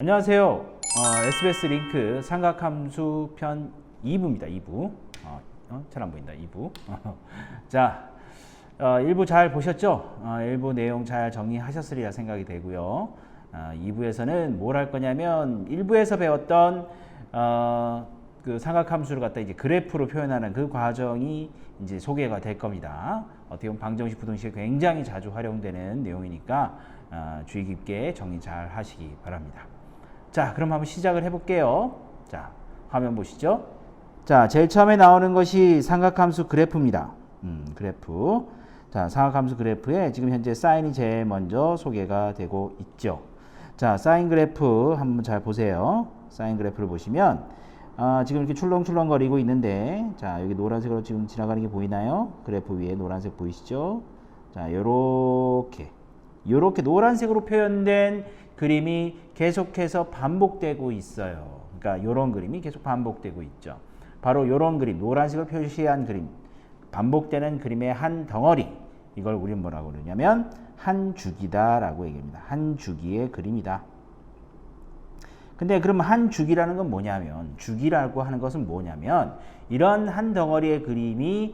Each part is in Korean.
안녕하세요. SBS 링크 삼각함수 편 2부입니다. 2부. 잘 안 보인다. 2부. 자, 1부 잘 보셨죠? 1부 내용 잘 정리하셨으리라 생각이 되고요. 2부에서는 뭘 할 거냐면 1부에서 배웠던 그 삼각함수를 갖다 이제 그래프로 표현하는 그 과정이 이제 소개가 될 겁니다. 어떻게 보면 방정식, 부등식에 굉장히 자주 활용되는 내용이니까 주의 깊게 정리 잘 하시기 바랍니다. 자, 그럼 한번 시작을 해볼게요. 자, 화면 보시죠. 자, 제일 처음에 나오는 것이 삼각함수 그래프입니다. 그래프. 자, 삼각함수 그래프에 지금 현재 사인이 제일 먼저 소개가 되고 있죠. 자, 사인 그래프 한번 잘 보세요. 사인 그래프를 보시면 지금 이렇게 출렁출렁거리고 있는데, 자, 여기 노란색으로 지금 지나가는 게 보이나요? 그래프 위에 노란색 보이시죠? 자, 요렇게 노란색으로 표현된 그림이 계속해서 반복되고 있어요. 그러니까 요런 그림이 계속 반복되고 있죠. 바로 요런 그림, 노란색으로 표시한 그림, 반복되는 그림의 한 덩어리, 이걸 우리는 뭐라고 그러냐면 한 주기다라고 얘기합니다. 한 주기의 그림이다. 근데 그럼 한 주기라는 건 뭐냐면, 주기라고 하는 것은 뭐냐면, 이런 한 덩어리의 그림이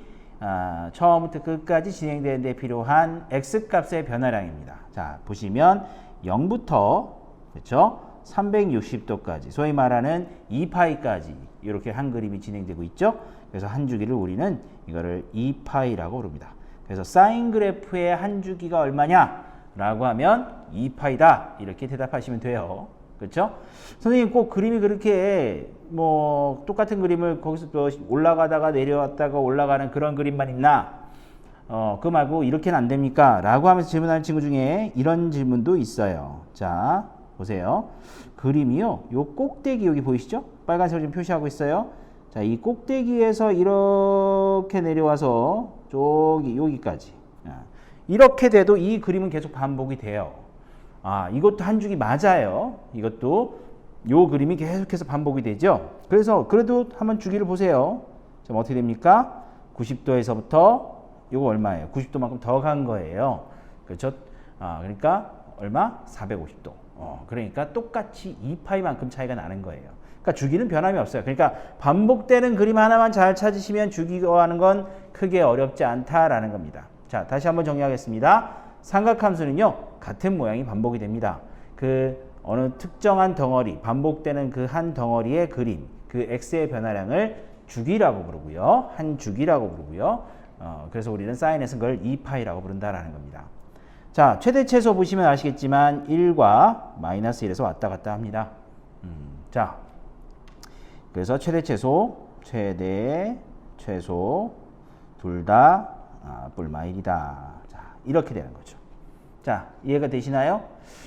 처음부터 끝까지 진행되는 데 필요한 x값의 변화량입니다. 자, 보시면 0부터 그렇죠? 360도까지, 소위 말하는 2파이까지 이렇게 한 그림이 진행되고 있죠. 그래서 한 주기를 우리는 이거를 2파이라고 부릅니다. 그래서 사인 그래프의 한 주기가 얼마냐? 라고 하면 2파이다. 이렇게 대답하시면 돼요. 그렇죠? 선생님, 꼭 그림이 그렇게 뭐 똑같은 그림을 거기서 올라가다가 내려왔다가 올라가는 그런 그림만 있나? 그거 말고 이렇게는 안 됩니까? 라고 하면서 질문하는 친구 중에 이런 질문도 있어요. 자, 보세요. 그림이요. 요 꼭대기 여기 보이시죠? 빨간색으로 지금 표시하고 있어요. 자, 이 꼭대기에서 이렇게 내려와서 여기까지. 이렇게 돼도 이 그림은 계속 반복이 돼요. 이것도 한 주기 맞아요. 이것도 요 그림이 계속해서 반복이 되죠. 그래서 그래도 한번 주기를 보세요. 자, 어떻게 됩니까? 90도에서부터 요거 얼마예요? 90도만큼 더 간 거예요. 그렇죠? 그러니까 얼마? 450도. 그러니까 똑같이 2파이만큼 차이가 나는 거예요. 그러니까 주기는 변함이 없어요. 그러니까 반복되는 그림 하나만 잘 찾으시면 주기가 하는 건 크게 어렵지 않다라는 겁니다. 자, 다시 한번 정리하겠습니다. 삼각함수는요, 같은 모양이 반복이 됩니다. 그 어느 특정한 덩어리, 반복되는 그 한 덩어리의 그림, 그 x의 변화량을 주기라고 부르고요. 한 주기라고 부르고요. 그래서 우리는 사인에서 그걸 2파이라고 부른다라는 겁니다. 자, 최대 최소 보시면 아시겠지만 1과 마이너스 1에서 왔다 갔다 합니다. 자, 그래서 최대 최소 둘 다 뿔마 1이다. 자, 이렇게 되는 거죠. 자, 이해가 되시나요?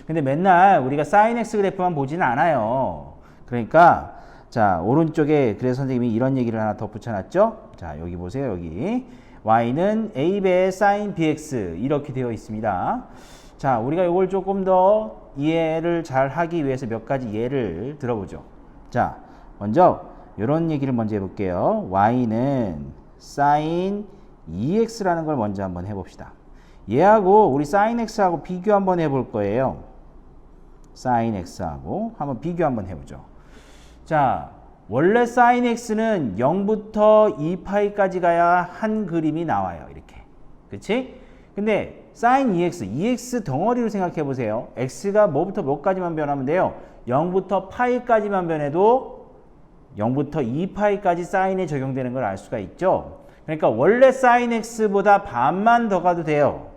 근데 맨날 우리가 사인 x 그래프만 보지는 않아요. 그러니까 자, 오른쪽에 그래서 선생님이 이런 얘기를 하나 더 붙여놨죠. 자, 여기 보세요. 여기 y는 a배의 sin bx 이렇게 되어 있습니다. 자, 우리가 이걸 조금 더 이해를 잘 하기 위해서 몇 가지 예를 들어보죠. 자, 먼저 이런 얘기를 먼저 해볼게요. y는 sin 2x라는 걸 먼저 한번 해봅시다. 얘하고 우리 sin x하고 비교 한번 해볼 거예요. sin x하고 한번 비교 한번 해보죠. 자, 원래 sin x는 0부터 2파이까지 가야 한 그림이 나와요. 이렇게. 그치? 근데 sin 2x 덩어리로 생각해 보세요. x가 뭐부터 뭐까지만 변하면 돼요? 0부터 파이까지만 변해도 0부터 2파이까지 sin에 적용되는 걸 알 수가 있죠. 그러니까 원래 sin x보다 반만 더 가도 돼요.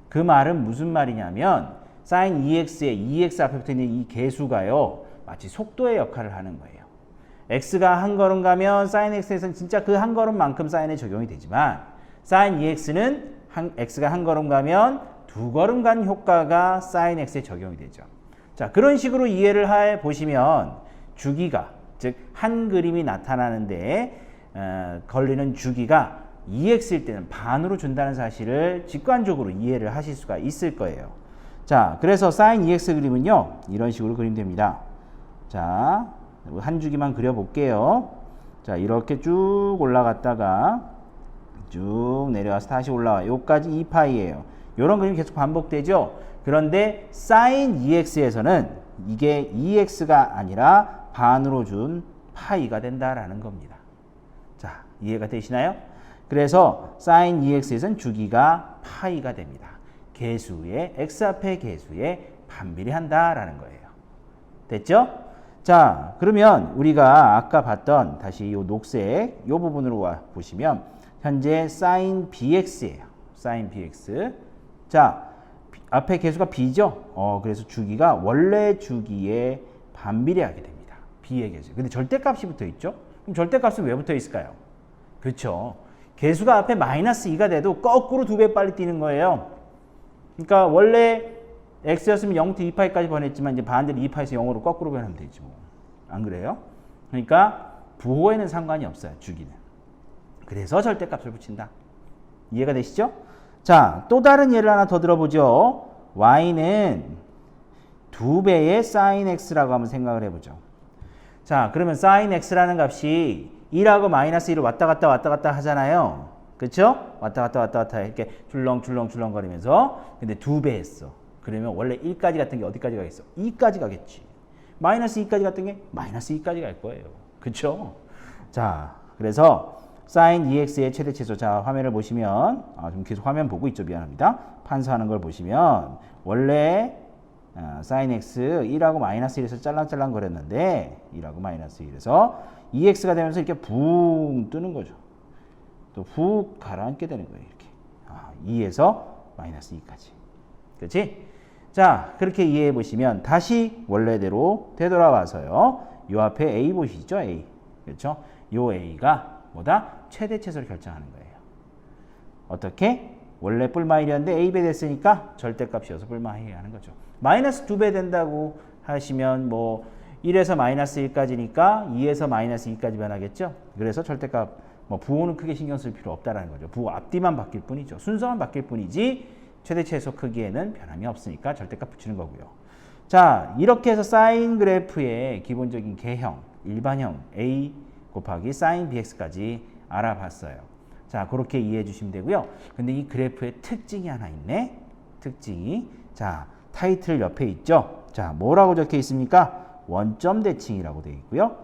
그 말은 무슨 말이냐면 sin 2x에 2x 앞에 붙어 있는 이 개수가요, 마치 속도의 역할을 하는 거예요. x가 한 걸음 가면 sin x에서는 진짜 그 한 걸음만큼 sin에 적용이 되지만 sin 2x는 x가 한 걸음 가면 두 걸음 간 효과가 sin x에 적용이 되죠. 자, 그런 식으로 이해를 해 보시면 주기가, 즉 한 그림이 나타나는데 걸리는 주기가 2x일 때는 반으로 준다는 사실을 직관적으로 이해를 하실 수가 있을 거예요. 자, 그래서 sin 2x 그림은요, 이런 식으로 그림됩니다. 자, 한 주기만 그려볼게요. 자, 이렇게 쭉 올라갔다가 쭉 내려와서 다시 올라와요. 요까지 2파이예요. 이런 그림이 계속 반복되죠. 그런데 sin 2x에서는 이게 2x가 아니라 반으로 준 파이가 된다라는 겁니다. 자, 이해가 되시나요? 그래서 sin 2x에서는 주기가 파이가 됩니다. 계수의 x 앞에 계수에 반비례한다라는 거예요. 됐죠? 자, 그러면 우리가 아까 봤던 다시 이 녹색 이 부분으로 와 보시면 현재 sin bx예요. sin bx. 자, 앞에 계수가 b죠? 그래서 주기가 원래 주기에 반비례하게 됩니다. b의 계수. 근데 절대값이 붙어 있죠? 그럼 절대값은 왜 붙어 있을까요? 그렇죠. 계수가 앞에 마이너스 2가 돼도 거꾸로 2배 빨리 뛰는 거예요. 그러니까 원래 x였으면 0부터 2파이까지 변했지만 이제 반대로 2파에서 0으로 거꾸로 변하면 되지 뭐. 안 그래요? 그러니까 부호에는 상관이 없어요. 주기는. 그래서 절대값을 붙인다. 이해가 되시죠? 자, 또 다른 예를 하나 더 들어보죠. y는 2배의 sin x라고 한번 생각을 해보죠. 자, 그러면 sin x라는 값이 1하고 마이너스 1을 왔다 갔다 하잖아요. 그렇죠? 왔다 갔다 이렇게 줄렁 거리면서 근데 2배 했어. 그러면 원래 1까지 갔던 게 어디까지 가겠어? 2까지 가겠지. 마이너스 2까지 갔던 게 마이너스 2까지 갈 거예요. 그렇죠? 자, 그래서 sin 2x의 최대 최소. 자, 화면을 보시면 좀 계속 화면 보고 있죠. 미안합니다. 판서하는 걸 보시면 원래 sin x 1하고 마이너스 1에서 짤랑짤랑 거렸는데 1하고 마이너스 1에서 2x가 되면서 이렇게 붕 뜨는 거죠. 또 훅 가라앉게 되는 거예요. 이렇게 2에서 마이너스 2까지. 그렇지? 자, 그렇게 이해해 보시면 다시 원래대로 되돌아와서요. 요 앞에 a 보시죠. a. 그렇죠? 요 a가 뭐다? 최대 최소를 결정하는 거예요. 어떻게? 원래 뿔마 1이었는데 a배 됐으니까 절대값이어서 뿔마 2 하는 거죠. 마이너스 2배 된다고 하시면 뭐 1에서 마이너스 1까지니까 2에서 마이너스 2까지 변하겠죠. 그래서 절대값 뭐 부호는 크게 신경 쓸 필요 없다라는 거죠. 부호 앞뒤만 바뀔 뿐이죠. 순서만 바뀔 뿐이지 최대 최소 크기에는 변함이 없으니까 절대값 붙이는 거고요. 자, 이렇게 해서 사인 그래프의 기본적인 개형, 일반형 a 곱하기 sin bx까지 알아봤어요. 자, 그렇게 이해해 주시면 되고요. 근데 이 그래프의 특징이 하나 있네. 특징이. 자, 타이틀 옆에 있죠. 자, 뭐라고 적혀 있습니까? 원점 대칭이라고 되어 있고요.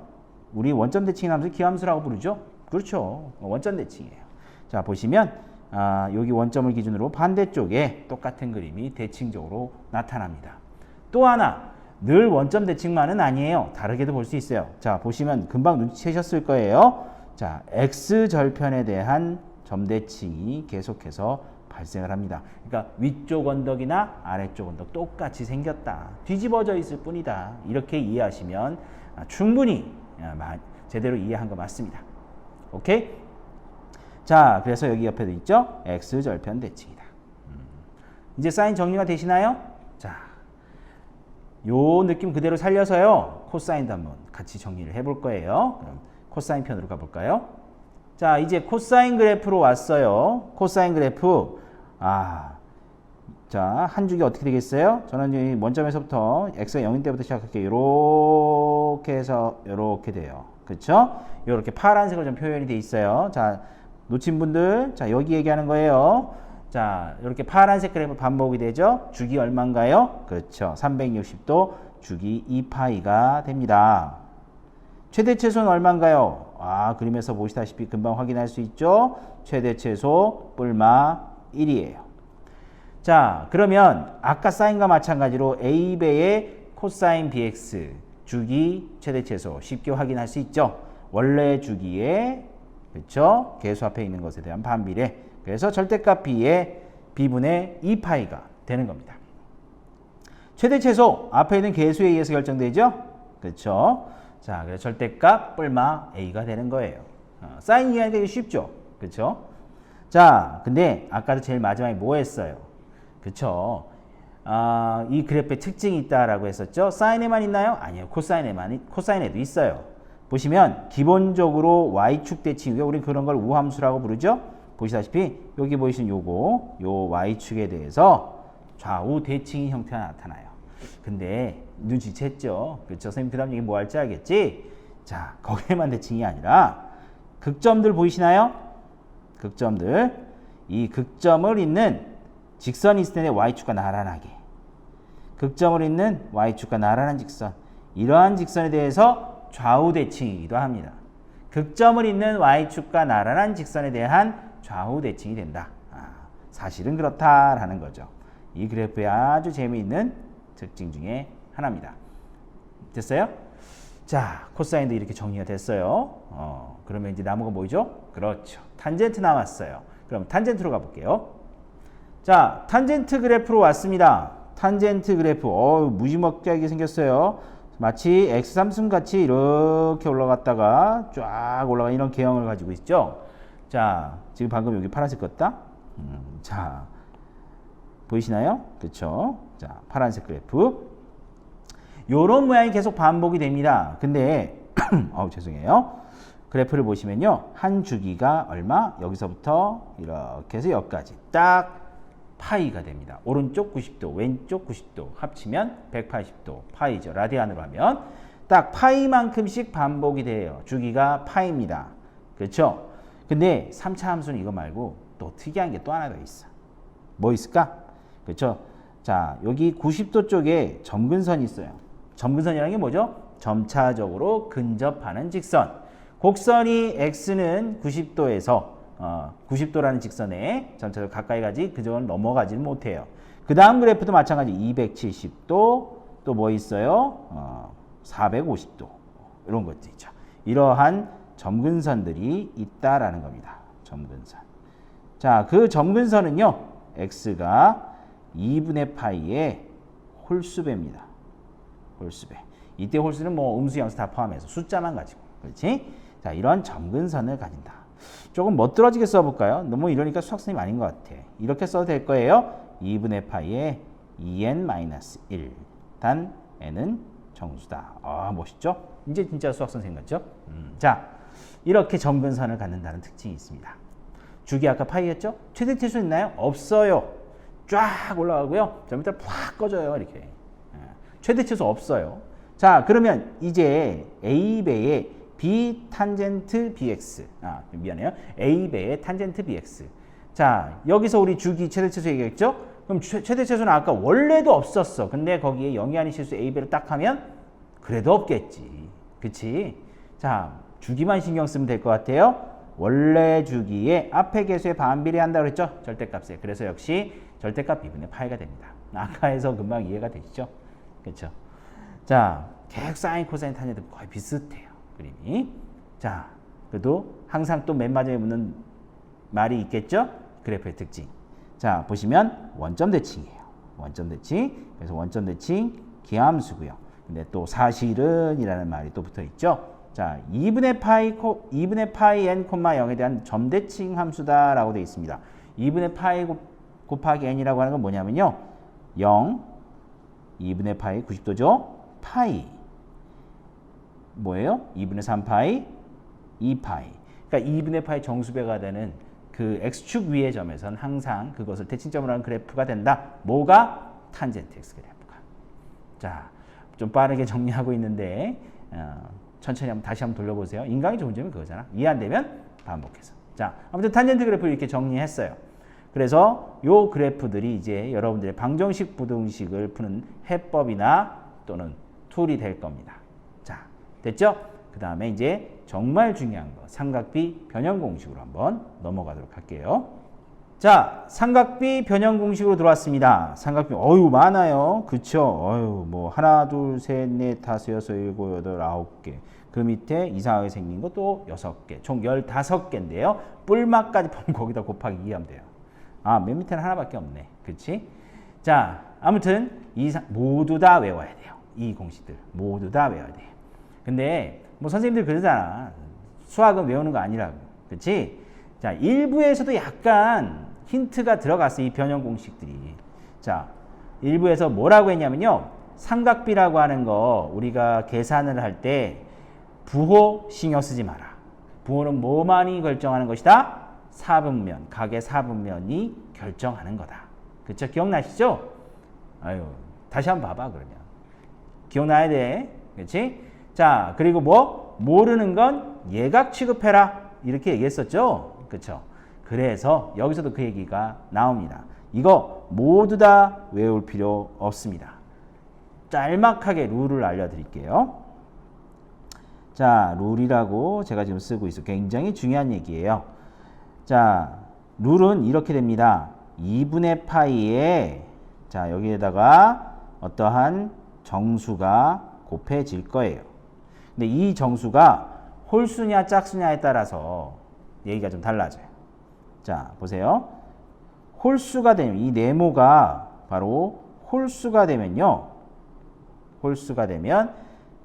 우리 원점 대칭 하면서 기함수라고 부르죠. 그렇죠. 원점 대칭이에요. 자, 보시면 여기 원점을 기준으로 반대쪽에 똑같은 그림이 대칭적으로 나타납니다. 또 하나, 늘 원점 대칭만은 아니에요. 다르게도 볼 수 있어요. 자, 보시면 금방 눈치채셨을 거예요. 자, x절편에 대한 점대칭이 계속해서 발생을 합니다. 그러니까 위쪽 언덕이나 아래쪽 언덕 똑같이 생겼다. 뒤집어져 있을 뿐이다. 이렇게 이해하시면 충분히 제대로 이해한 거 맞습니다. 오케이? 자, 그래서 여기 옆에도 있죠? x절편 대칭이다. 이제 사인 정리가 되시나요? 자, 요 느낌 그대로 살려서요. 코사인도 한번 같이 정리를 해볼 거예요. 그럼 코사인 편으로 가볼까요? 자, 이제 코사인 그래프로 왔어요. 코사인 그래프. 자, 한 줄기 어떻게 되겠어요? 저는 이 원점에서부터 x가 0인 때부터 시작할게요. 이렇게 해서 이렇게 돼요. 그렇죠? 이렇게 파란색으로 좀 표현이 돼 있어요. 자, 놓친 분들, 자, 여기 얘기하는 거예요. 자, 이렇게 파란색 그래프 반복이 되죠? 주기 얼마인가요? 그렇죠. 360도 주기 2파이가 됩니다. 최대 최소는 얼마인가요? 그림에서 보시다시피 금방 확인할 수 있죠? 최대 최소 뿔마 1이에요. 자, 그러면 아까 사인과 마찬가지로 a배의 코사인 bx 주기 최대 최소 쉽게 확인할 수 있죠? 원래 주기에 그렇죠? 계수 앞에 있는 것에 대한 반비례. 그래서 절대값 b의 b분의 2파이가 되는 겁니다. 최대 최소 앞에 있는 계수에 의해서 결정되죠? 그렇죠? 자, 그래서 절대값 뿔마 a가 되는 거예요. 사인 이해하기가 쉽죠? 그렇죠? 자, 근데 아까도 제일 마지막에 뭐 했어요? 그렇죠? 이 그래프의 특징이 있다라고 했었죠? 사인에만 있나요? 아니요. 코사인에도 있어요. 보시면 기본적으로 y축 대칭이고요. 우리 그런 걸 우함수라고 부르죠? 보시다시피 여기 보이시는 요 y축에 대해서 좌우 대칭의 형태가 나타나요. 근데 눈치챘죠? 그렇죠? 선생님 그 다음 얘기 뭐 할지 알겠지? 자, 거기에만 대칭이 아니라 극점들 보이시나요? 극점들. 이 극점을 잇는 직선이 있을 텐데 y축과 나란하게. 극점을 잇는 y축과 나란한 직선. 이러한 직선에 대해서 좌우 대칭이기도 합니다. 극점을 잇는 y축과 나란한 직선에 대한 좌우 대칭이 된다. 사실은 그렇다라는 거죠. 이 그래프의 아주 재미있는 특징 중에 하나입니다. 됐어요? 자, 코사인도 이렇게 정리가 됐어요. 그러면 이제 남은 건 뭐죠? 그렇죠. 탄젠트 남았어요. 그럼 탄젠트로 가볼게요. 자, 탄젠트 그래프로 왔습니다. 탄젠트 그래프, 무지막지하게 생겼어요. 마치 X3승 같이 이렇게 올라갔다가 쫙 올라가는 이런 개형을 가지고 있죠. 자, 지금 방금 여기 파란색 껐다. 자, 보이시나요? 그렇죠? 자, 파란색 그래프. 요런 모양이 계속 반복이 됩니다. 근데 죄송해요. 그래프를 보시면요. 한 주기가 얼마? 여기서부터 이렇게 해서 여기까지 딱 파이가 됩니다. 오른쪽 90도, 왼쪽 90도 합치면 180도 파이죠. 라디안으로 하면 딱 파이만큼씩 반복이 돼요. 주기가 파이입니다. 그렇죠? 근데 3차 함수는 이거 말고 또 특이한 게 또 하나 더 있어. 뭐 있을까? 그렇죠? 자, 여기 90도 쪽에 점근선이 있어요. 점근선이라는 게 뭐죠? 점차적으로 근접하는 직선. 곡선이 x는 90도에서 90도라는 직선에 점차적으로 가까이 가지 그쪽은 넘어가지는 못해요. 그 다음 그래프도 마찬가지 270도 또 뭐 있어요? 450도 이런 것도 있죠. 이러한 점근선들이 있다라는 겁니다. 점근선. 자, 그 점근선은요. x가 2분의 파이의 홀수배입니다. 홀수배. 이때 홀수는 뭐 음수, 양수 다 포함해서 숫자만 가지고. 그렇지? 자, 이런 점근선을 가진다. 조금 멋들어지게 써볼까요? 너무 이러니까 수학선생님 아닌 것 같아. 이렇게 써도 될 거예요. 2분의 파이의 2n-1. 단 n은 정수다. 멋있죠? 이제 진짜 수학선생님 같죠? 자, 이렇게 점근선을 갖는다는 특징이 있습니다. 주기 아까 파이였죠? 최대치수 있나요? 없어요. 쫙 올라가고요. 좀 이따 팍 꺼져요. 이렇게. 최대치수 없어요. 자, 그러면 이제 A배의 B 탄젠트 BX. 미안해요. A배의 탄젠트 BX. 자, 여기서 우리 주기 최대치수 얘기했죠? 그럼 최대치수는 아까 원래도 없었어. 근데 거기에 0이 아닌 실수 A배를 딱 하면 그래도 없겠지. 그치? 자, 주기만 신경 쓰면 될 것 같아요. 원래 주기에 앞에 계수에 반비례한다고 그랬죠? 절대값에. 그래서 역시 절대값 B분의 파이가 됩니다. 아까에서 금방 이해가 되시죠? 그렇죠? 자, 계획 사인, 코사인, 탄젠트 거의 비슷해요. 그림이. 자, 그래도 항상 또 맨 마지막에 묻는 말이 있겠죠? 그래프의 특징. 자, 보시면 원점 대칭이에요. 원점 대칭. 그래서 원점 대칭 기함수고요. 근데 또 사실은 이라는 말이 또 붙어 있죠. 자, 2분의 파이 n, 0에 대한 점대칭 함수다라고 되어 있습니다. 2분의 파이 곱하기 n이라고 하는 건 뭐냐면요. 0, 2분의 파이 90도죠. 파이. 뭐예요? 2분의 3파이, 2파이. 그러니까 2분의 파이 정수배가 되는 그 x축 위의 점에서는 항상 그것을 대칭점으로 하는 그래프가 된다. 뭐가? 탄젠트 x 그래프가. 자, 좀 빠르게 정리하고 있는데 천천히 다시 한번 돌려보세요. 인강이 좋은 점이 그거잖아. 이해 안 되면 반복해서. 자, 아무튼 탄젠트 그래프를 이렇게 정리했어요. 그래서 요 그래프들이 이제 여러분들의 방정식, 부등식을 푸는 해법이나 또는 툴이 될 겁니다. 자, 됐죠? 그 다음에 이제 정말 중요한 거 삼각비 변형 공식으로 한번 넘어가도록 할게요. 자, 삼각비 변형 공식으로 들어왔습니다. 삼각비 많아요. 그쵸? 뭐 하나, 둘, 셋, 넷, 다섯, 여섯, 일곱, 여덟, 아홉 개. 그 밑에 이상하게 생긴 것도 6개. 총 15개인데요. 뿔막까지 보면 거기다 곱하기 2 하면 돼요. 맨 밑에는 하나밖에 없네. 그치? 자, 아무튼 모두 다 외워야 돼요. 이 공식들 모두 다 외워야 돼요. 근데 뭐 선생님들 그러잖아. 수학은 외우는 거 아니라고. 그치? 자, 일부에서도 약간 힌트가 들어갔어요. 이 변형 공식들이. 자, 일부에서 뭐라고 했냐면요. 삼각비라고 하는 거 우리가 계산을 할 때 부호 신경 쓰지 마라. 부호는 뭐만이 결정하는 것이다? 사분면, 각의 사분면이 결정하는 거다. 그쵸? 기억나시죠? 다시 한번 봐봐, 그러면. 기억나야 돼. 그치? 자, 그리고 모르는 건 예각 취급해라. 이렇게 얘기했었죠? 그쵸? 그래서 여기서도 그 얘기가 나옵니다. 이거 모두 다 외울 필요 없습니다. 짤막하게 룰을 알려드릴게요. 자, 룰이라고 제가 지금 쓰고 있어요. 굉장히 중요한 얘기예요. 자, 룰은 이렇게 됩니다. 2분의 파이에 자, 여기에다가 어떠한 정수가 곱해질 거예요. 근데 이 정수가 홀수냐 짝수냐에 따라서 얘기가 좀 달라져요. 자, 보세요. 홀수가 되면 이 네모가 바로 홀수가 되면요. 홀수가 되면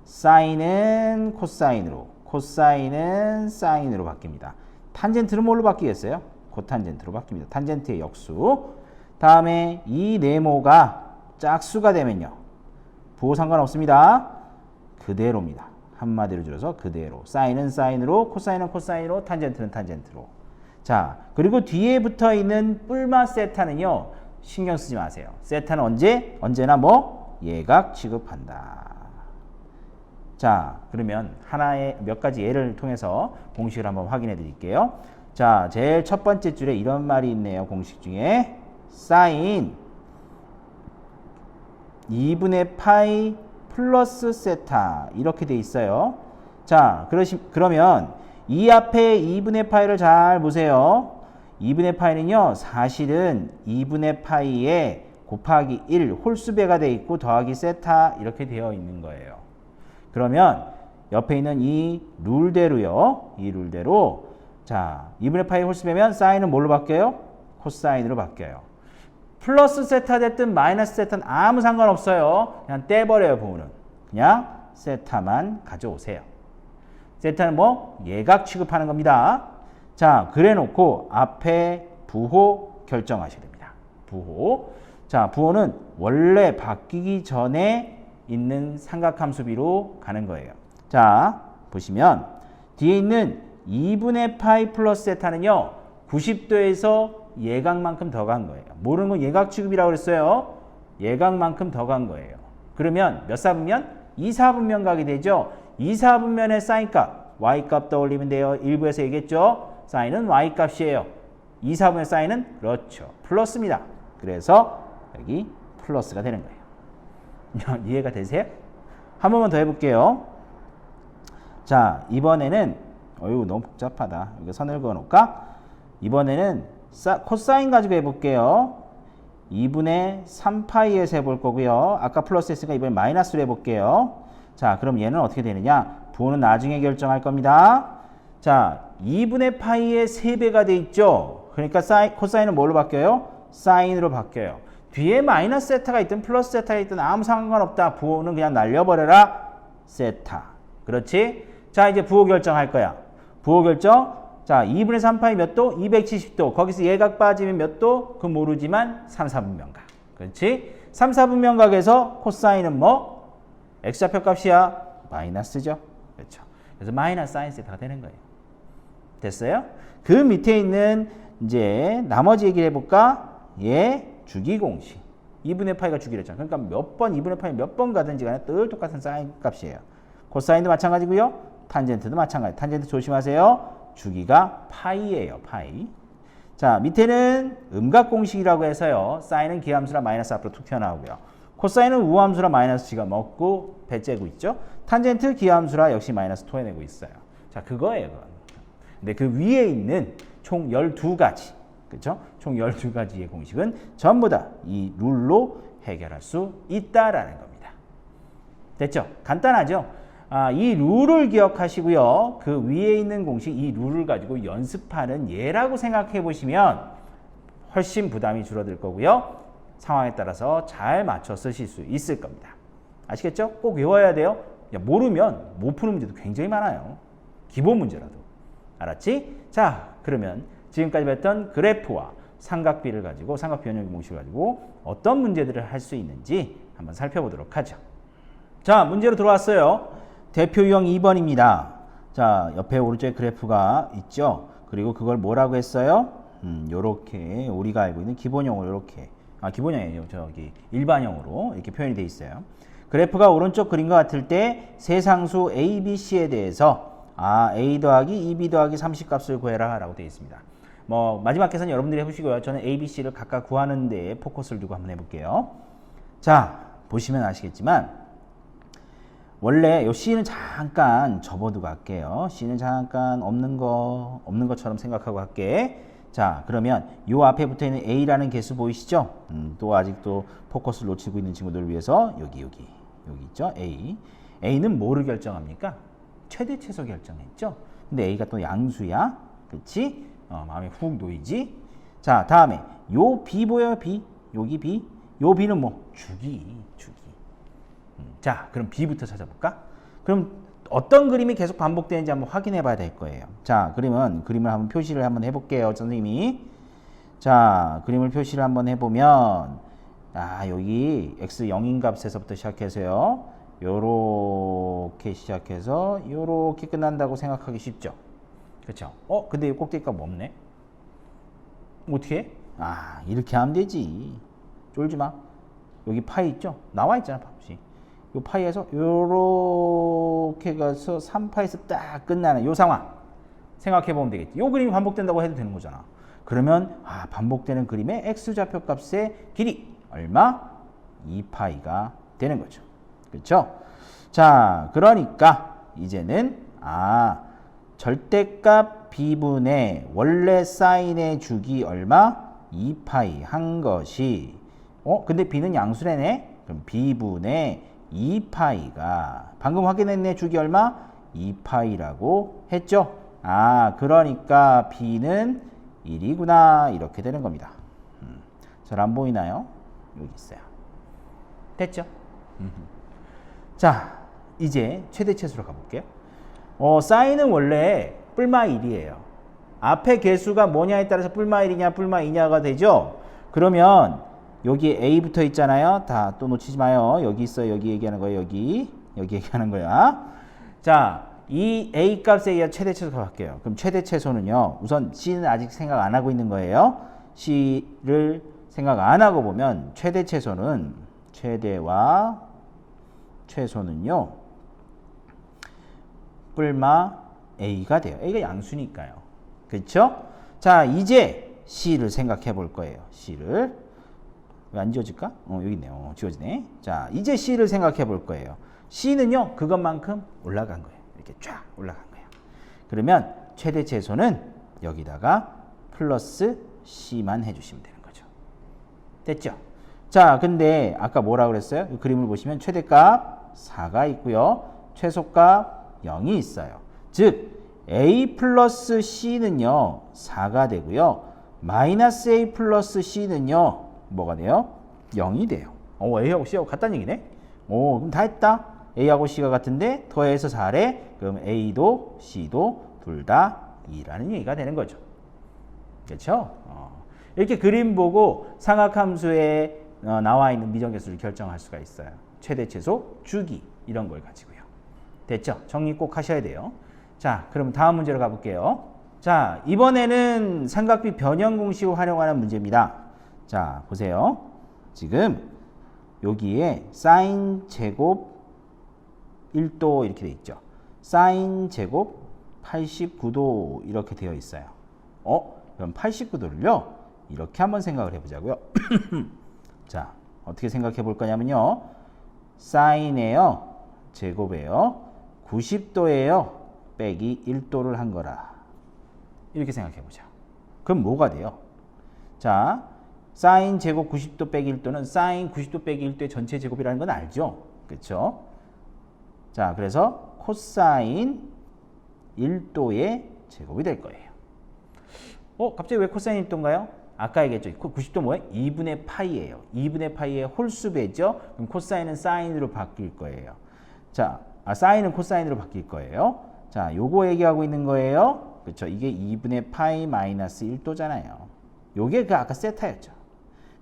사인은 코사인으로, 코사인은 사인으로 바뀝니다. 탄젠트는 뭘로 바뀌겠어요? 코탄젠트로 바뀝니다. 탄젠트의 역수. 다음에 이 네모가 짝수가 되면요. 부호 상관없습니다. 그대로입니다. 한마디로 줄여서 그대로. 사인은 사인으로, 코사인은 코사인으로, 탄젠트는 탄젠트로. 자, 그리고 뒤에 붙어 있는 뿔마 세타는요. 신경 쓰지 마세요. 세타는 언제나 뭐? 예각 취급한다. 자, 그러면 하나의 몇 가지 예를 통해서 공식을 한번 확인해 드릴게요. 자, 제일 첫 번째 줄에 이런 말이 있네요. 공식 중에 사인 2분의 파이 플러스 세타 이렇게 돼 있어요. 자, 그러면 이 앞에 2분의 파이를 잘 보세요. 2분의 파이는요, 사실은 2분의 파이에 곱하기 1 홀수배가 돼 있고 더하기 세타 이렇게 되어 있는 거예요. 그러면 옆에 있는 이 룰대로요. 이 룰대로 자, 2분의 파이 홀수배면 사인은 뭘로 바뀌어요? 코사인으로 바뀌어요. 플러스 세타 됐든 마이너스 세타는 아무 상관없어요. 그냥 떼버려요, 부호는. 그냥 세타만 가져오세요. 세타는 뭐? 예각 취급하는 겁니다. 자, 그래 놓고 앞에 부호 결정하셔야 됩니다. 부호. 자, 부호는 원래 바뀌기 전에 있는 삼각함수비로 가는 거예요. 자, 보시면 뒤에 있는 2분의 파이 플러스 세타는요. 90도에서 예각만큼 더 간 거예요. 모르는 건 예각 취급이라고 그랬어요. 예각만큼 더 간 거예요. 그러면 몇 사분면? 2사분면 가게 되죠. 2사분면의 사인값, y값 떠올리면 돼요. 일부에서 얘기했죠. 사인은 y값이에요. 2사분면 사인은 그렇죠. 플러스입니다. 그래서 여기 플러스가 되는 거예요. 이해가 되세요? 한 번만 더 해볼게요. 자, 이번에는 어휴 너무 복잡하다. 여기 선을 그어놓을까? 이번에는 코사인 가지고 해볼게요. 2분의 3파이에서 해볼 거고요. 아까 플러스 했으니까 이번에 마이너스로 해볼게요. 자, 그럼 얘는 어떻게 되느냐? 부호는 나중에 결정할 겁니다. 자, 2분의 파이의 3배가 돼 있죠. 그러니까 코사인은 뭘로 바뀌어요? 사인으로 바뀌어요. 뒤에 마이너스 세타가 있든 플러스 세타가 있든 아무 상관없다. 부호는 그냥 날려버려라. 세타. 그렇지? 자, 이제 부호 결정할 거야. 부호 결정. 자, 2분의 3파이 몇 도? 270도. 거기서 예각 빠지면 몇 도? 그 모르지만 3, 4분면각. 그렇지? 3, 4분면각에서 코사인은 뭐? X좌표 값이야. 마이너스죠. 그렇죠. 그래서 마이너스 사인 세타가 되는 거예요. 됐어요? 그 밑에 있는 이제 나머지 얘기를 해볼까? 예, 주기 공식. 2분의 파이가 주기랬잖아. 그러니까 몇 번, 2분의 파이 몇 번 가든지 간에 늘 똑같은 사인 값이에요. 코사인도 마찬가지고요. 탄젠트도 마찬가지. 탄젠트 조심하세요. 주기가 파이예요. 파이. 자, 밑에는 음각 공식이라고 해서요. 사인은 기함수라 마이너스 앞으로 툭 튀어나오고요. 코사인은 우함수라 마이너스 지가 먹고 배째고 있죠. 탄젠트 기함수라 역시 마이너스 토해내고 있어요. 자, 그거예요. 그건. 근데 그 위에 있는 총 12가지. 그렇죠? 총 12가지의 공식은 전부 다 이 룰로 해결할 수 있다라는 겁니다. 됐죠? 간단하죠? 이 룰을 기억하시고요. 그 위에 있는 공식, 이 룰을 가지고 연습하는 예라고 생각해 보시면 훨씬 부담이 줄어들 거고요. 상황에 따라서 잘 맞춰 쓰실 수 있을 겁니다. 아시겠죠? 꼭 외워야 돼요. 모르면 못 푸는 문제도 굉장히 많아요. 기본 문제라도. 알았지? 자, 그러면 지금까지 봤던 그래프와 삼각비를 가지고 삼각비 변형 공식을 가지고 어떤 문제들을 할 수 있는지 한번 살펴보도록 하죠. 자, 문제로 들어왔어요. 대표 유형 2번입니다. 자, 옆에 오른쪽에 그래프가 있죠. 그리고 그걸 뭐라고 했어요? 요렇게 우리가 알고 있는 기본형으로 요렇게 기본형이 아니에요. 저기 일반형으로 이렇게 표현이 되어 있어요. 그래프가 오른쪽 그림과 같을 때 세 상수 A, B, C에 대해서 A 더하기 2B 더하기 30 값을 구해라 라고 되어 있습니다. 뭐 마지막 계산 여러분들이 해보시고요. 저는 A, B, C를 각각 구하는 데 포커스를 두고 한번 해볼게요. 자, 보시면 아시겠지만 원래 요 C는 잠깐 접어두고 할게요. C는 잠깐 없는 것처럼 생각하고 할게. 자, 그러면 요 앞에 붙어 있는 A라는 개수 보이시죠? 또 아직도 포커스를 놓치고 있는 친구들을 위해서 여기 있죠? A. A는 뭐를 결정합니까? 최대 최소 결정했죠? 근데 A가 또 양수야. 그렇지? 마음에 훅 놓이지? 자, 다음에 요 B 보여요? B. 여기 B. 요 B는 뭐? 주기. 자, 그럼 B부터 찾아볼까? 그럼 어떤 그림이 계속 반복되는지 한번 확인해 봐야 될 거예요. 자, 그러면 그림을 한번 표시를 한번 해볼게요, 선생님이. 자, 그림을 표시를 한번 해보면, 여기 x 0인 값에서부터 시작해서요. 요렇게 시작해서 요렇게 끝난다고 생각하기 쉽죠? 그렇죠? 근데 이 꼭대기값 없네. 어떻게 해? 이렇게 하면 되지. 쫄지 마. 여기 파이 있죠? 나와 있잖아, 값이. 요 파이에서 요렇게 가서 3파에서 딱 끝나는 요 상황 생각해 보면 되겠지. 요 그림이 반복된다고 해도 되는 거잖아. 그러면 반복되는 그림의 x좌표 값의 길이 얼마? 2파이가 되는 거죠. 그렇죠? 자, 그러니까 이제는 절대값 b분의 원래 사인의 주기 얼마? 2파이 한 것이 근데 b는 양수래네. 그럼 b분의 2파이가 방금 확인했네. 주기 얼마? 2파이라고 했죠. 그러니까 b는 1이구나 이렇게 되는 겁니다. 잘 안 보이나요? 여기 있어요. 됐죠? 자, 이제 최대치수로 가볼게요. 사인은 원래 뿔마 1이에요. 앞에 개수가 뭐냐에 따라서 뿔마 1이냐 뿔마 2냐가 되죠. 그러면 여기 A 붙어 있잖아요. 다 또 놓치지 마요. 여기 있어요. 여기 얘기하는 거예요. 여기 얘기하는 거야. 자, 이 A 값에 의한 최대 최소 갈게요. 그럼 최대 최소는요. 우선 C는 아직 생각 안 하고 있는 거예요. C를 생각 안 하고 보면 최대 최소는 최대와 최소는요. 뿔마 A가 돼요. A가 양수니까요. 그렇죠? 자, 이제 C를 생각해 볼 거예요. C를. 왜 안 지워질까? 여기 있네요. 지워지네. 자, 이제 C를 생각해 볼 거예요. C는요, 그것만큼 올라간 거예요. 이렇게 쫙 올라간 거예요. 그러면 최대 최소는 여기다가 플러스 C만 해주시면 되는 거죠. 됐죠? 자, 근데 아까 뭐라 그랬어요? 이 그림을 보시면 최대값 4가 있고요. 최소값 0이 있어요. 즉, A 플러스 C는요, 4가 되고요. 마이너스 A 플러스 C는요, 뭐가 돼요? 0이 돼요. A하고 C하고 같다는 얘기네? 그럼 다 했다. A하고 C가 같은데 더해서 4래. 그럼 A도 C도 둘 다 2라는 얘기가 되는 거죠. 그렇죠? 이렇게 그림 보고 삼각함수에 나와 있는 미정계수를 결정할 수가 있어요. 최대 최소, 주기 이런 걸 가지고요. 됐죠? 정리 꼭 하셔야 돼요. 자, 그럼 다음 문제로 가볼게요. 자, 이번에는 삼각비 변형 공식을 활용하는 문제입니다. 자, 보세요. 지금 여기에 사인 제곱 1도 이렇게 돼 있죠. 사인 제곱 89도 이렇게 되어 있어요. 그럼 89도를요. 이렇게 한번 생각을 해보자고요. 자, 어떻게 생각해 볼 거냐면요. 사인에요. 제곱에요. 90도에요. 빼기 1도를 한 거라. 이렇게 생각해 보자. 그럼 뭐가 돼요? 자, 사인 제곱 90도 빼기 1도는 사인 90도 빼기 1도의 전체 제곱이라는 건 알죠? 그렇죠? 자, 그래서 코사인 1도의 제곱이 될 거예요. 갑자기 왜 코사인 1도인가요? 아까 얘기했죠. 90도 뭐예요? 2분의 파이예요. 2분의 파이의 홀수배죠. 그럼 코사인은 사인으로 바뀔 거예요. 자, 사인은 코사인으로 바뀔 거예요. 자, 요거 얘기하고 있는 거예요. 그렇죠? 이게 2분의 파이 마이너스 1도잖아요. 요게 그 아까 세타였죠.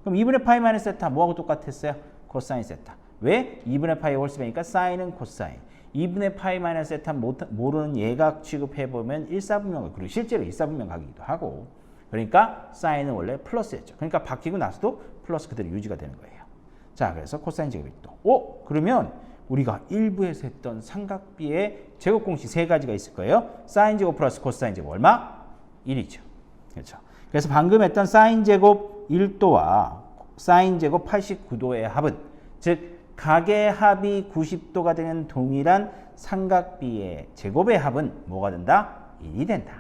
그럼 2분의 파이 마이너스 세타 뭐하고 똑같았어요? 코사인 세타. 왜? 2분의 파이 홀수배니까 사인은 코사인. 2분의 파이 마이너스 세타 모르는 예각 취급해보면 1사분면, 그리고 실제로 1사분면 각이기도 하고. 그러니까 사인은 원래 플러스였죠. 그러니까 바뀌고 나서도 플러스 그대로 유지가 되는 거예요. 자, 그래서 코사인 제곱 1도. 그러면 우리가 1부에서 했던 삼각비의 제곱 공식 세 가지가 있을 거예요. 사인 제곱 플러스 코사인 제곱 얼마? 1이죠. 그렇죠. 그래서 방금 했던 사인 제곱 1도와 사인 제곱 89도의 합은 즉 각의 합이 90도가 되는 동일한 삼각비의 제곱의 합은 뭐가 된다? 1이 된다.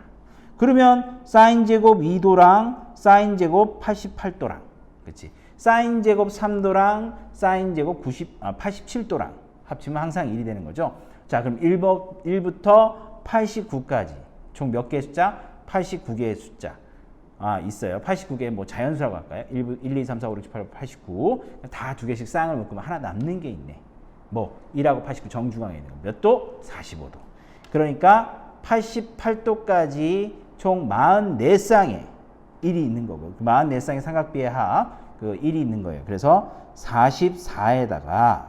그러면 사인 제곱 2도랑 사인 제곱 88도랑, 그렇지? 사인 제곱 3도랑 사인 제곱 87도랑 합치면 항상 1이 되는 거죠. 자, 그럼 1부터 89까지 총 몇 개의 숫자? 89개의 숫자 있어요. 89개 뭐 자연수라고 할까요? 1, 2, 3, 4, 5, 6, 7, 8, 89 다 두 개씩 쌍을 묶으면 하나 남는 게 있네. 뭐 1하고 89 정중앙에 있는 거. 몇 도? 45도. 그러니까 88도까지 총 44쌍에 1이 있는 거고, 그 44쌍의 삼각비의 합 그 1이 있는 거예요. 그래서 44에다가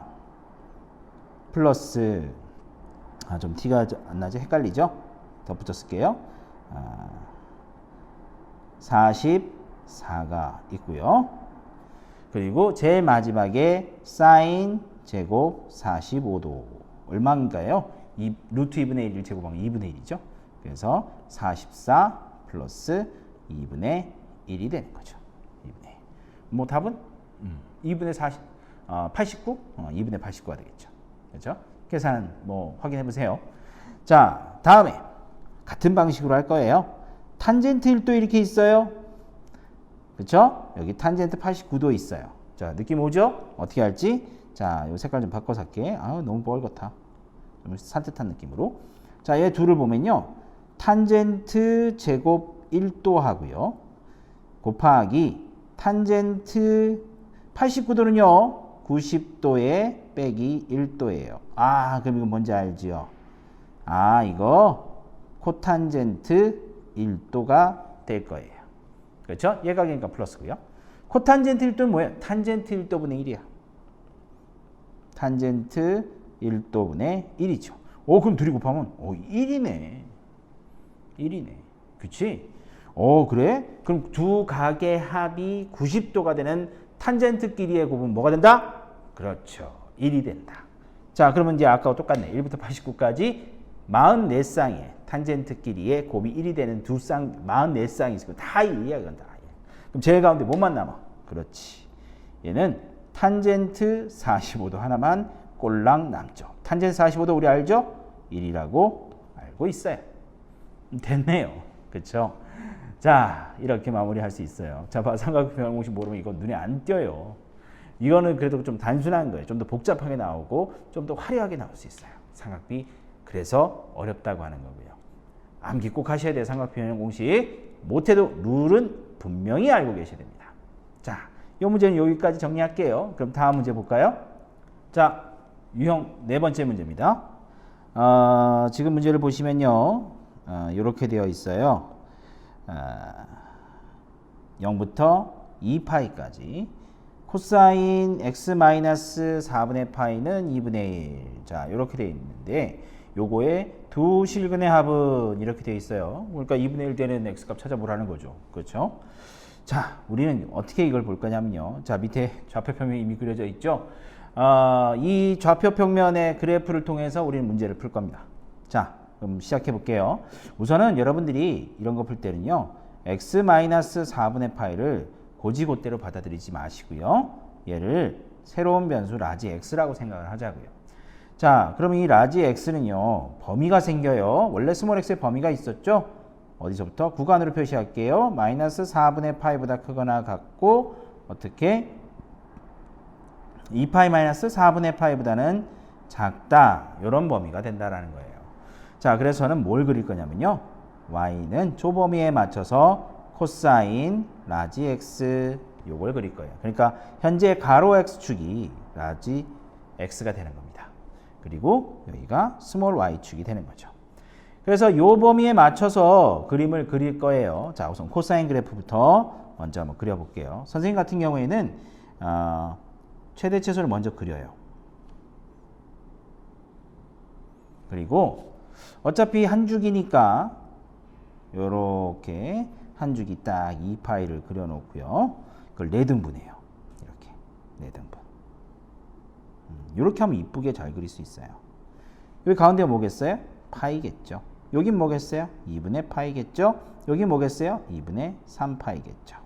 플러스 좀 티가 안 나죠? 헷갈리죠? 덧붙여 쓸게요. 44가 있고요. 그리고 제일 마지막에 사인 제곱 45도 얼마인가요? 루트 2분의 1을 제곱하면 2분의 1이죠. 그래서 44 플러스 2분의 1이 되는 거죠. 2분의 1. 뭐 답은 2분의 89? 2분의 89가 되겠죠. 그렇죠? 계산 뭐 확인해 보세요. 자, 다음에 같은 방식으로 할 거예요. 탄젠트 1도 이렇게 있어요. 그렇죠? 여기 탄젠트 89도 있어요. 자, 느낌 오죠? 어떻게 할지? 자, 이 색깔 좀 바꿔서 할게. 너무 뻘겋다. 좀 산뜻한 느낌으로. 자, 얘 둘을 보면요. 탄젠트 제곱 1도 하고요. 곱하기 탄젠트 89도는요. 90도에 빼기 1도예요. 그럼 이거 뭔지 알지요? 이거 코탄젠트 1도가 될 거예요. 그렇죠? 얘가 그러니까 플러스고요. 코탄젠트 1도는 뭐예요? 탄젠트 1도분의 1이야. 탄젠트 1도분의 1이죠. 그럼 둘이 곱하면 1이네. 1이네. 그치? 그래? 그럼 두 각의 합이 90도가 되는 탄젠트끼리의 곱은 뭐가 된다? 그렇죠. 1이 된다. 자, 그러면 이제 아까와 똑같네. 1부터 89까지 44쌍의 탄젠트끼리의 곱이 1이 되는 두 쌍, 44쌍이 있고 다 1이야. 그건 다. 그럼 제일 가운데 뭐만 남아? 그렇지. 얘는 탄젠트 45도 하나만 꼴랑 남죠. 탄젠트 45도 우리 알죠? 1이라고 알고 있어요. 됐네요. 그렇죠? 자, 이렇게 마무리할 수 있어요. 자, 삼각비 변형공식 모르면 이거 눈에 안 띄어요. 이거는 그래도 좀 단순한 거예요. 좀 더 복잡하게 나오고 좀 더 화려하게 나올 수 있어요. 삼각비. 그래서 어렵다고 하는 거고요. 암기 꼭 하셔야 돼요. 삼각비 변형공식. 못해도 룰은 분명히 알고 계셔야 됩니다. 자, 이 문제는 여기까지 정리할게요. 그럼 다음 문제 볼까요? 자, 유형 네 번째 문제입니다. 지금 문제를 보시면요. 이렇게 되어 있어요. 0부터 2파이까지 코사인 x-4분의 파이는 2분의 1. 자, 이렇게 되어 있는데 요거의 두 실근의 합은 이렇게 되어 있어요. 그러니까 2분의 1 되는 x값 찾아보라는 거죠. 그렇죠? 자, 우리는 어떻게 이걸 볼 거냐면요. 자, 밑에 좌표평면이 이미 그려져 있죠. 이 좌표평면의 그래프를 통해서 우리는 문제를 풀 겁니다. 자, 그럼 시작해 볼게요. 우선은 여러분들이 이런 거 풀 때는요. x-4분의 파이를 고지고대로 받아들이지 마시고요. 얘를 새로운 변수 라지 x라고 생각을 하자고요. 자, 그럼 이 라지 x는요. 범위가 생겨요. 원래 스몰 x의 범위가 있었죠. 어디서부터? 구간으로 표시할게요. 마이너스 4분의 파이보다 크거나 같고 어떻게? 2파이 마이너스 4분의 파이보다는 작다. 이런 범위가 된다라는 거예요. 자, 그래서 저는 뭘 그릴 거냐면요. y는 조범위에 맞춰서 코사인 라지 x 요걸 그릴 거예요. 그러니까 현재 가로 x축이 라지 x가 되는 겁니다. 그리고 여기가 스몰 y축이 되는 거죠. 그래서 요 범위에 맞춰서 그림을 그릴 거예요. 자, 우선 코사인 그래프부터 먼저 한번 그려볼게요. 선생님 같은 경우에는 최대 최소를 먼저 그려요. 그리고 어차피 한 줄기니까 요렇게 한 줄기 딱 2파이를 그려놓고요. 그걸 4등분해요. 이렇게 4등분. 이렇게 하면 이쁘게 잘 그릴 수 있어요. 여기 가운데가 뭐겠어요? 파이겠죠. 여긴 뭐겠어요? 2분의 파이겠죠. 여기 뭐겠어요? 2분의 3파이겠죠.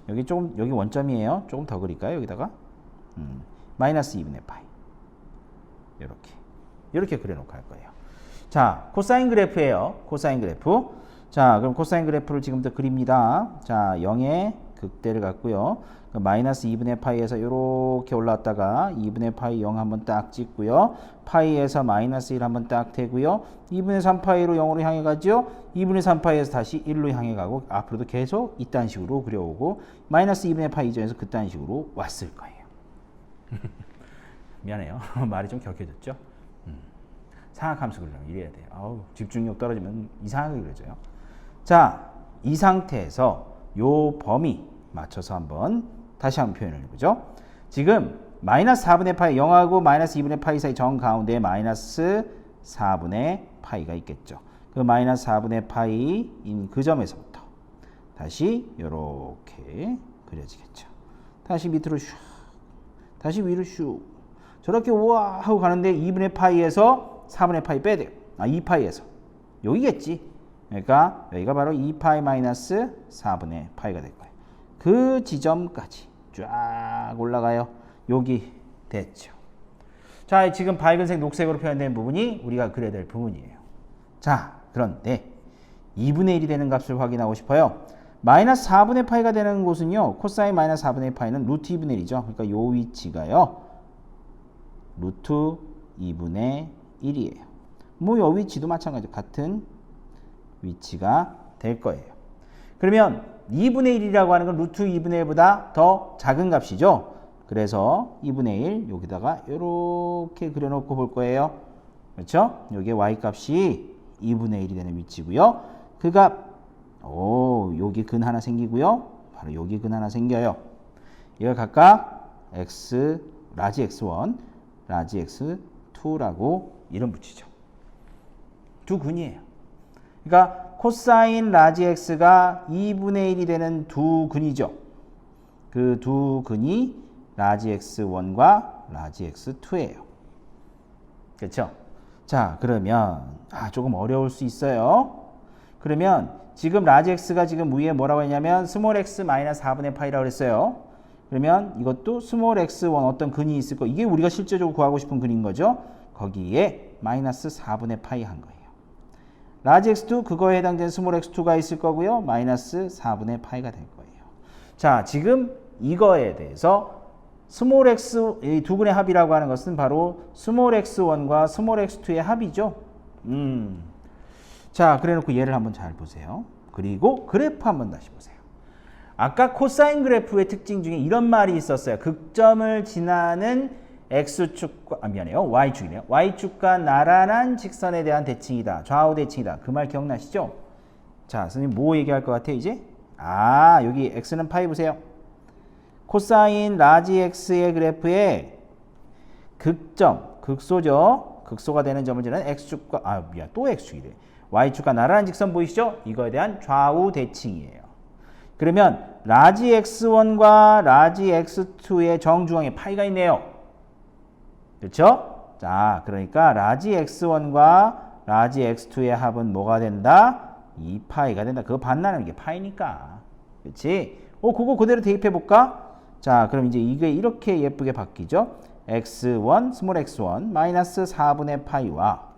여기 원점이에요. 조금 더 그릴까요? 여기다가 마이너스 2분의 파이. 이렇게 그려놓고 할 거예요. 자, 코사인 그래프예요. 코사인 그래프. 자, 그럼 코사인 그래프를 지금부터 그립니다. 자, 0의 극대를 갖고요. 마이너스 2분의 파이에서 이렇게 올라왔다가 2분의 파이 0 한번 딱 찍고요. 파이에서 마이너스 1 한번 딱 대고요. 2분의 3파이로 0으로 향해 가죠. 2분의 3파이에서 다시 1로 향해 가고 앞으로도 계속 이딴 식으로 그려오고 마이너스 2분의 파이 이전에서 그딴 식으로 왔을 거예요. 미안해요. 말이 좀 격해졌죠? 삼각함수 그리려면 이래야 돼요. 아우, 집중력 떨어지면 이상하게 그려져요. 자, 이 상태에서 요 범위 맞춰서 다시 한번 표현을 해보죠. 지금 마이너스 4분의 파이 0하고 마이너스 2분의 파이 사이 정 가운데 마이너스 4분의 파이가 있겠죠. 그 마이너스 4분의 파이인 그 점에서부터 다시 이렇게 그려지겠죠. 다시 밑으로 슉, 다시 위로 슉. 저렇게 우와 하고 가는데 2분의 파이에서 4분의 파이 빼야 돼요. 2파이에서. 여기겠지. 그러니까 여기가 바로 2파이 마이너스 4분의 파이가 될 거예요. 그 지점까지 쫙 올라가요. 여기 됐죠. 자, 지금 밝은색, 녹색으로 표현된 부분이 우리가 그려야 될 부분이에요. 자, 그런데 2분의 1이 되는 값을 확인하고 싶어요. 마이너스 4분의 파이가 되는 곳은요. 코사인 마이너스 4분의 파이는 루트 2분의 1이죠. 그러니까 요 위치가요. 루트 2분의 1이에요. 뭐 요 위치도 마찬가지로 같은 위치가 될 거예요. 그러면 2분의 1이라고 하는 건 루트 2분의 1보다 더 작은 값이죠. 그래서 2분의 1 여기다가 이렇게 그려놓고 볼 거예요. 그렇죠? 여기에 y값이 2분의 1이 되는 위치고요. 그 값, 여기 근 하나 생기고요. 바로 여기 근 하나 생겨요. 이걸 각각 x, 라지 x1, 라지 x2라고 이름 붙이죠. 두 근이에요. 그러니까 코사인 라지 x가 2분의 1이 되는 두 근이죠. 그 두 근이 라지 x1과 라지 x2예요. 그렇죠? 자, 그러면 조금 어려울 수 있어요. 그러면 지금 라지 x가 지금 위에 뭐라고 했냐면 스몰 x 마이너스 4분의 파이라고 그랬어요. 그러면 이것도 스몰 x1 어떤 근이 있을 거, 이게 우리가 실제적으로 구하고 싶은 근인 거죠. 거기에 마이너스 4분의 파이 한 거예요. 라지 x2 그거에 해당되는 스몰 x2가 있을 거고요. 마이너스 4분의 파이가 될 거예요. 자, 지금 이거에 대해서 스몰 x, 이 두 근의 합이라고 하는 것은 바로 스몰 x1과 스몰 x2의 합이죠. 자, 그래 놓고 얘를 한번 잘 보세요. 그리고 그래프 한번 다시 보세요. 아까 코사인 그래프의 특징 중에 이런 말이 있었어요. 극점을 지나는 x축과, 미안해요. y축이네요. y축과 나란한 직선에 대한 대칭이다. 좌우 대칭이다. 그 말 기억나시죠? 자, 선생님 뭐 얘기할 것 같아, 이제? 여기 x는 파이 보세요. 코사인 라지 x의 그래프에 극점, 극소죠. 극소가 되는 점을 지나는 x축과, 또 x축이래. y축과 나란한 직선 보이시죠? 이거에 대한 좌우 대칭이에요. 그러면 라지 x1과 라지 x2의 정중앙에 파이가 있네요. 그렇죠? 자, 그러니까 라지 x1과 라지 x2의 합은 뭐가 된다? 2파이가 된다. 그거 반나는 게 파이니까. 그렇지? 그거 그대로 대입해 볼까? 자, 그럼 이제 이게 이렇게 예쁘게 바뀌죠? x1, 스몰 x1 마이너스 4분의 파이와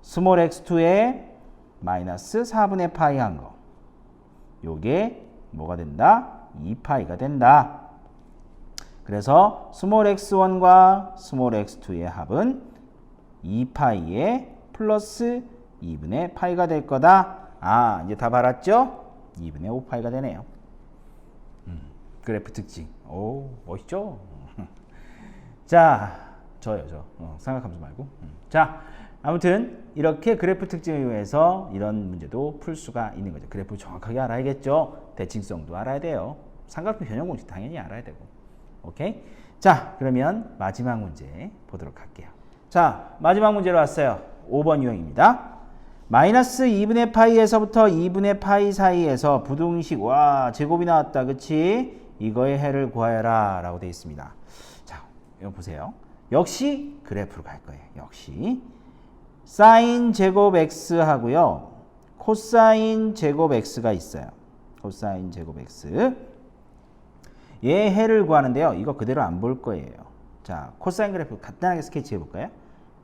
스몰 x2의 마이너스 4분의 파이 한 거. 요게 뭐가 된다? 2파이가 된다. 그래서 스몰 x1과 스몰 x2의 합은 2파이에 플러스 2분의 파이가 될 거다. 이제 다 알았죠? 2분의 5파이가 되네요. 그래프 특징. 멋있죠? 자, 저. 삼각함수 말고. 자, 아무튼 이렇게 그래프 특징을 이용해서 이런 문제도 풀 수가 있는 거죠. 그래프 정확하게 알아야겠죠. 대칭성도 알아야 돼요. 삼각형 변형 공식 당연히 알아야 되고. 오케이? 자, 그러면 마지막 문제 보도록 할게요. 자, 마지막 문제로 왔어요. 5번 유형입니다. 마이너스 2분의 파이에서부터 2분의 파이 사이에서 부등식, 제곱이 나왔다. 그치? 이거의 해를 구하여라 라고 되어 있습니다. 자, 이거 보세요. 역시 그래프로 갈 거예요. 역시 사인 제곱 x 하고요. 코사인 제곱 x가 있어요. 코사인 제곱 x. 얘 해를 구하는데요. 이거 그대로 안 볼 거예요. 자, 코사인 그래프 간단하게 스케치해 볼까요?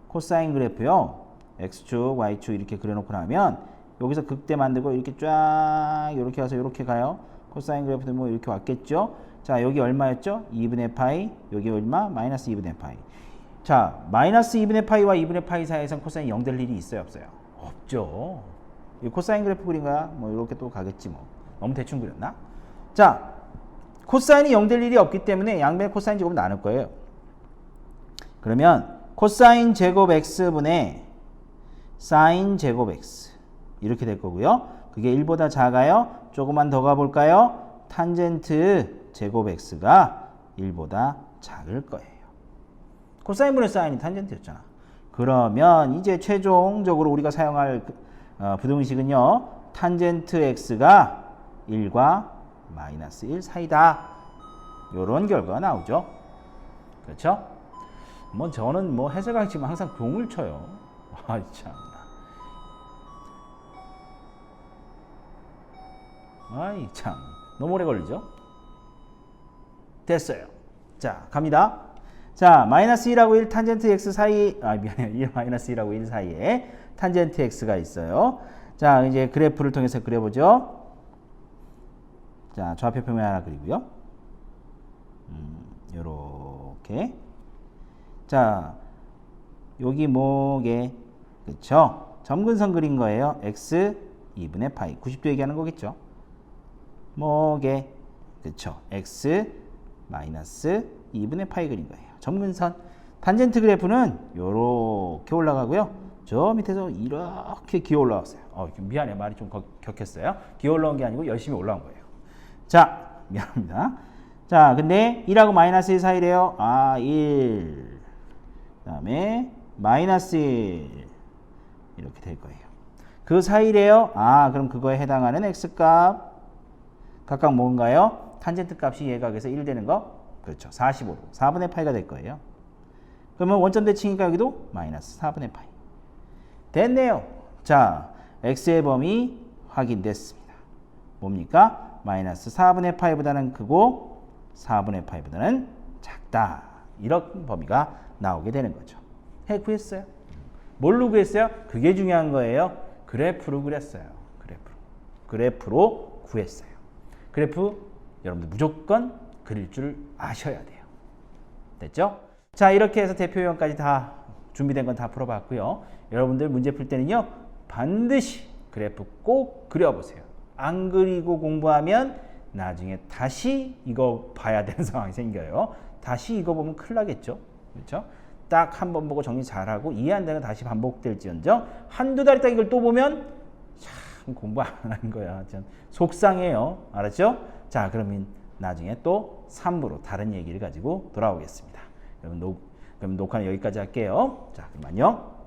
코사인 그래프요. x축, y축 이렇게 그려놓고 나면 여기서 극대 만들고 이렇게 쫙 이렇게 와서 이렇게 가요. 코사인 그래프도 뭐 이렇게 왔겠죠? 자, 여기 얼마였죠? 2분의 파이. 여기 얼마? 마이너스 2분의 파이. 자, 마이너스 2분의 파이와 2분의 파이 사이에선 코사인이 0 될 일이 있어요, 없어요? 없죠. 이 코사인 그래프 그린 거야. 뭐 이렇게 또 가겠지 뭐. 너무 대충 그렸나? 자, 코사인이 0 될 일이 없기 때문에 양변의 코사인 제곱은 나눌 거예요. 그러면 코사인 제곱 x분의 사인 제곱 x 이렇게 될 거고요. 그게 1보다 작아요? 조금만 더 가볼까요? 탄젠트 제곱 x가 1보다 작을 거예요. 코사인분의 사인이 탄젠트였잖아. 그러면 이제 최종적으로 우리가 사용할 부등식은요. 탄젠트 x가 1과 마이너스 1 사이다. 이런 결과가 나오죠. 그렇죠? 뭐 저는 뭐 해석하지만 항상 공을 쳐요. 아, 참. 아이 참. 너무 오래 걸리죠? 됐어요. 자, 갑니다. 자, 마이너스 1하고 1 탄젠트 x 사이, 미안해요. 1 마이너스 1하고 1 사이에 탄젠트 x가 있어요. 자, 이제 그래프를 통해서 그려보죠. 자, 좌표 표면 하나 그리고요. 요렇게. 자, 여기 뭐게, 그쵸? 점근선 그린 거예요. x 2분의 파이. 90도 얘기하는 거겠죠? 뭐게, 그쵸? x 마이너스 2분의 파이 그린 거예요. 점근선. 탄젠트 그래프는 요렇게 올라가고요. 저 밑에서 이렇게 기어 올라왔어요. 미안해. 말이 좀 격했어요. 기어 올라온 게 아니고 열심히 올라온 거예요. 자, 미안합니다. 자, 근데 1하고 마이너스 1 사이래요. 1. 그 다음에 마이너스 1. 이렇게 될 거예요. 그 사이래요. 그럼 그거에 해당하는 x값. 각각 뭔가요? 탄젠트 값이 예각에서 1 되는 거. 그렇죠. 45도. 4분의 파이가 될 거예요. 그러면 원점 대칭이니까 여기도 마이너스 4분의 파이. 됐네요. 자, x의 범위 확인됐습니다. 뭡니까? 마이너스 4분의 파이보다는 크고 4분의 파이보다는 작다. 이런 범위가 나오게 되는 거죠. 구했어요. 뭘로 구했어요? 그게 중요한 거예요. 그래프로 그렸어요. 그래프로 구했어요. 그래프 여러분들 무조건 그릴 줄 아셔야 돼요. 됐죠? 자, 이렇게 해서 대표 유형까지 다 준비된 건 다 풀어봤고요. 여러분들 문제 풀 때는요. 반드시 그래프 꼭 그려보세요. 안 그리고 공부하면 나중에 다시 이거 봐야 되는 상황이 생겨요. 다시 이거 보면 큰일 나겠죠. 그렇죠? 딱 한 번 보고 정리 잘하고 이해 안 되면 다시 반복될지언정 한두 달 있다 이걸 또 보면 참 공부 안 한 거야. 참 속상해요. 알았죠? 자, 그러면 나중에 또 3부로 다른 얘기를 가지고 돌아오겠습니다. 그럼 녹화는 여기까지 할게요. 자, 그럼 안녕.